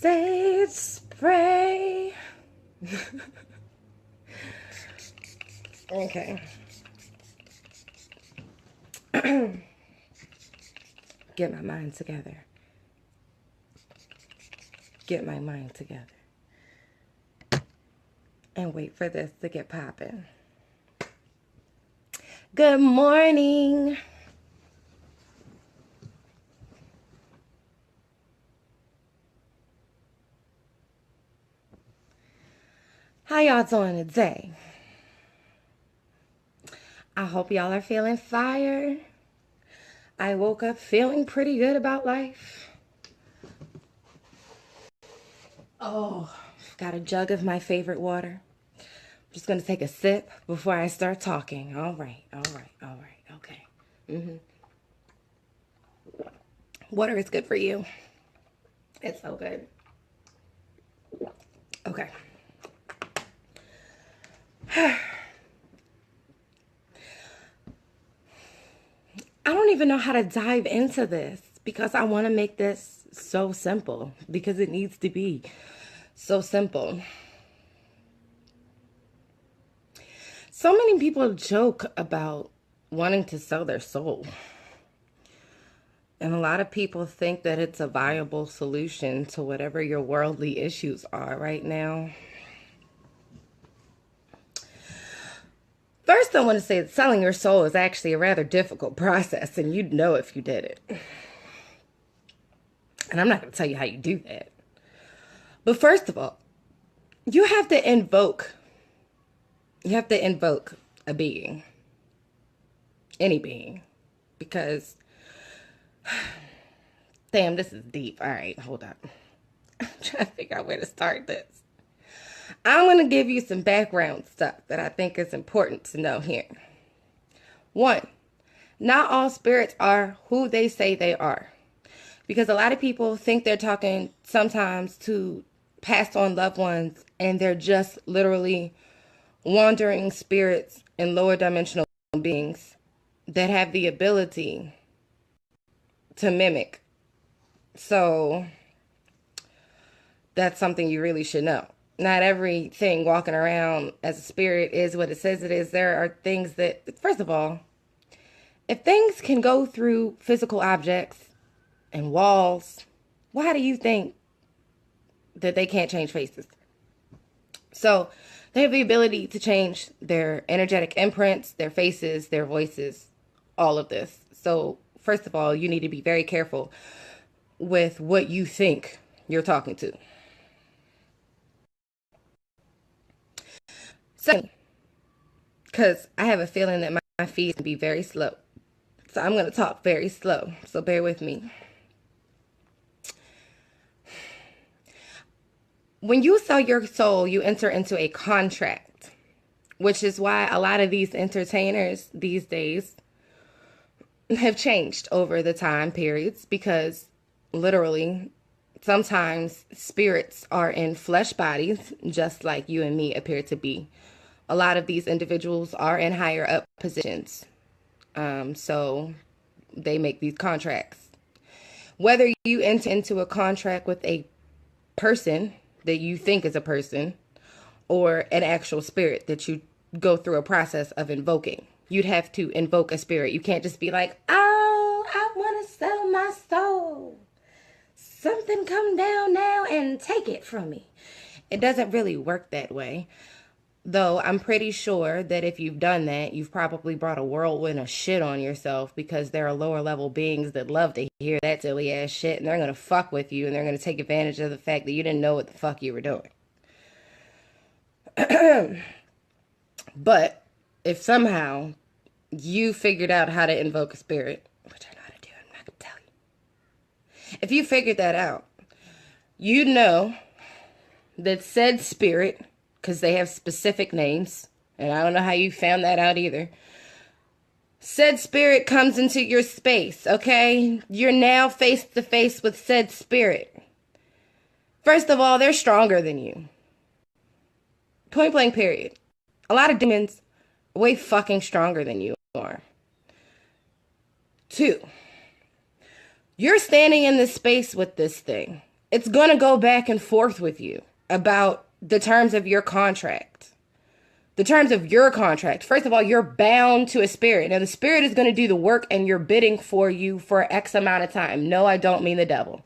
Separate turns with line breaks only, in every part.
Sage spray. Okay. Get my mind together. Get my mind together. And wait for this to get popping. Good morning. How y'all doing today? I hope y'all are feeling fire. I woke up feeling pretty good about life. Oh, got a jug of my favorite water. I'm just going to take a sip before I start talking. All right. Okay. Water is good for you. It's so good. Okay. I don't even know how to dive into this because I want to make this so simple because it needs to be so simple. So many people joke about wanting to sell their soul. And a lot of people think that it's a viable solution to whatever your worldly issues are right now. First, I want to say that selling your soul is actually a rather difficult process, and you'd know if you did it. And I'm not going to tell you how you do that. But first of all, you have to invoke a being. Any being. Because, damn, this is deep. All right, hold up. I'm trying to figure out where to start this. I'm going to give you some background stuff that I think is important to know here. 1, not all spirits are who they say they are. Because a lot of people think they're talking sometimes to passed on loved ones, and they're just literally wandering spirits and lower dimensional beings that have the ability to mimic. So that's something you really should know. Not everything walking around as a spirit is what it says it is. There are things that, first of all, if things can go through physical objects and walls, why do you think that they can't change faces? So they have the ability to change their energetic imprints, their faces, their voices, all of this. So first of all, you need to be very careful with what you think you're talking to. Second, because I have a feeling that my feed can be very slow. So I'm going to talk very slow. So bear with me. When you sell your soul, you enter into a contract, which is why a lot of these entertainers these days have changed over the time periods, because literally sometimes spirits are in flesh bodies, just like you and me appear to be. A lot of these individuals are in higher up positions. So they make these contracts. Whether you enter into a contract with a person that you think is a person or an actual spirit that you go through a process of invoking, you'd have to invoke a spirit. You can't just be like, oh, I want to sell my soul. Something come down now and take it from me. It doesn't really work that way. Though I'm pretty sure that if you've done that, you've probably brought a whirlwind of shit on yourself, because there are lower level beings that love to hear that silly ass shit, and they're going to fuck with you, and they're going to take advantage of the fact that you didn't know what the fuck you were doing. But if somehow you figured out how to invoke a spirit, which I know how to do, I'm not going to tell you. If you figured that out, you know that said spirit, because they have specific names, and I don't know how you found that out either. Said spirit comes into your space, okay? You're now face to face with said spirit. First of all, they're stronger than you. Point blank period. A lot of demons are way fucking stronger than you are. 2, you're standing in this space with this thing. it's going to go back and forth with you about the terms of your contract. The terms of your contract. First of all, you're bound to a spirit. Now, the spirit is going to do the work and you're bidding for you for X amount of time. No, I don't mean the devil.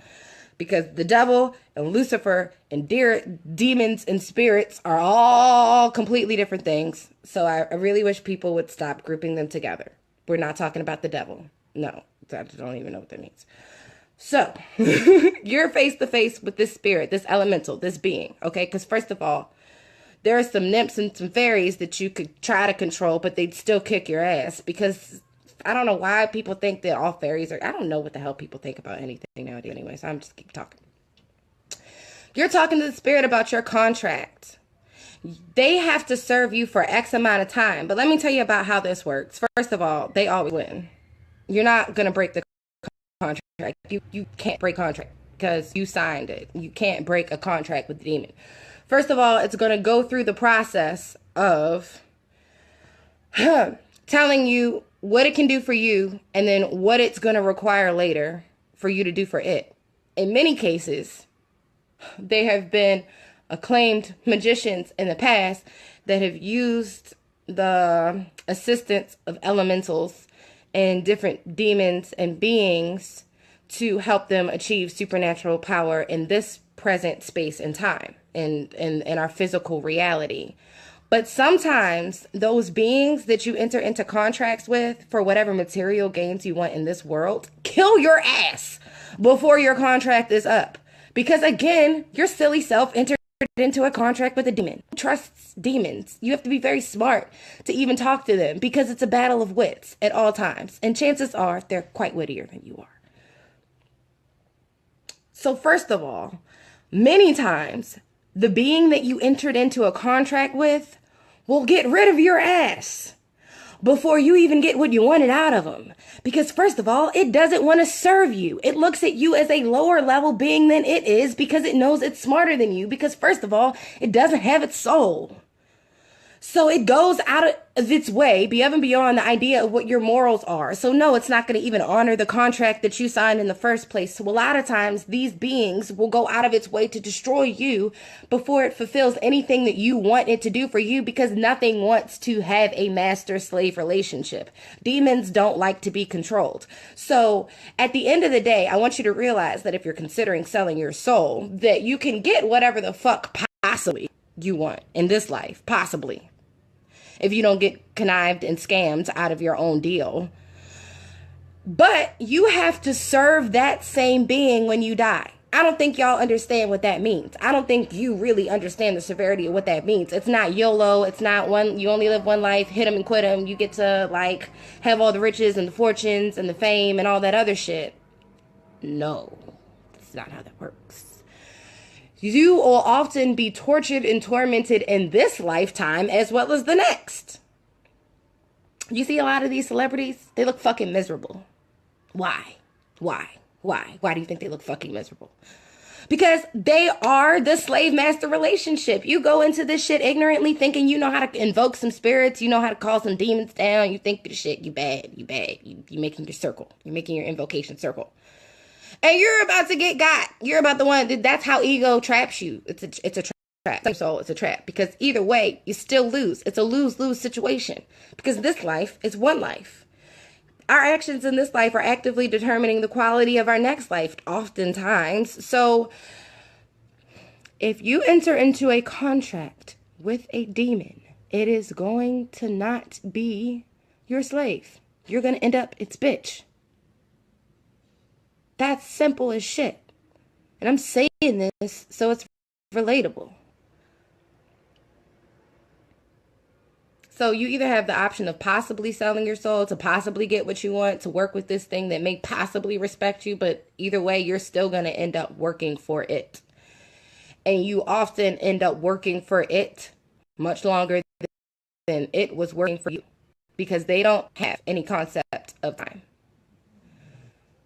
Because the devil and Lucifer and demons and spirits are all completely different things. So I really wish people would stop grouping them together. We're not talking about the devil. No, I don't even know what that means. So, you're face to face with this spirit, this elemental, this being, okay? Because first of all, there are some nymphs and some fairies that you could try to control, but they'd still kick your ass. Because I don't know why people think that all fairies are... I don't know what the hell people think about anything nowadays anyway, so I'm just keep talking. You're talking to the spirit about your contract. They have to serve you for X amount of time. But let me tell you about how this works. First of all, they always win. You're not going to break the contract. You can't break contract because you signed it. You can't break a contract with the demon. First of all, it's going to go through the process of telling you what it can do for you and then what it's going to require later for you to do for it. In many cases, they have been acclaimed magicians in the past that have used the assistance of elementals and different demons and beings to help them achieve supernatural power in this present space and time, in our physical reality. But sometimes those beings that you enter into contracts with for whatever material gains you want in this world kill your ass before your contract is up. Because again, your silly self entered into a contract with a demon. Who trusts demons? You have to be very smart to even talk to them because it's a battle of wits at all times. And chances are they're quite wittier than you are. So first of all, many times the being that you entered into a contract with will get rid of your ass before you even get what you wanted out of them. Because first of all, it doesn't want to serve you. It looks at you as a lower level being than it is because it knows it's smarter than you. Because first of all, it doesn't have its soul. So it goes out of its way, beyond the idea of what your morals are. So no, it's not going to even honor the contract that you signed in the first place. So a lot of times these beings will go out of its way to destroy you before it fulfills anything that you want it to do for you, because nothing wants to have a master-slave relationship. Demons don't like to be controlled. So at the end of the day, I want you to realize that if you're considering selling your soul, that you can get whatever the fuck possibly you want in this life, possibly. If you don't get connived and scammed out of your own deal. But you have to serve that same being when you die. I don't think y'all understand what that means. I don't think you really understand the severity of what that means. It's not YOLO. It's not you only live one life, hit them and quit them. You get to have all the riches and the fortunes and the fame and all that other shit. No, that's not how that works. You will often be tortured and tormented in this lifetime as well as the next. You see a lot of these celebrities, they look fucking miserable. Why? Why do you think they look fucking miserable? Because they are the slave-master relationship. You go into this shit ignorantly thinking you know how to invoke some spirits, you know how to call some demons down, you think the shit, you bad. You making your circle. You're making your invocation circle. And you're about to get got. You're about the one. That's how ego traps you. It's a trap. So it's a trap. Because either way, you still lose. It's a lose-lose situation. Because this life is one life. Our actions in this life are actively determining the quality of our next life, oftentimes. So if you enter into a contract with a demon, it is going to not be your slave. You're going to end up its bitch. That's simple as shit. And I'm saying this so it's relatable. So you either have the option of possibly selling your soul to possibly get what you want, to work with this thing that may possibly respect you, but either way, you're still going to end up working for it. And you often end up working for it much longer than it was working for you, because they don't have any concept of time.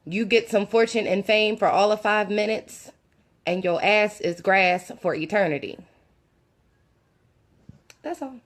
You get some fortune and fame for all of 5 minutes, and your ass is grass for eternity. That's all.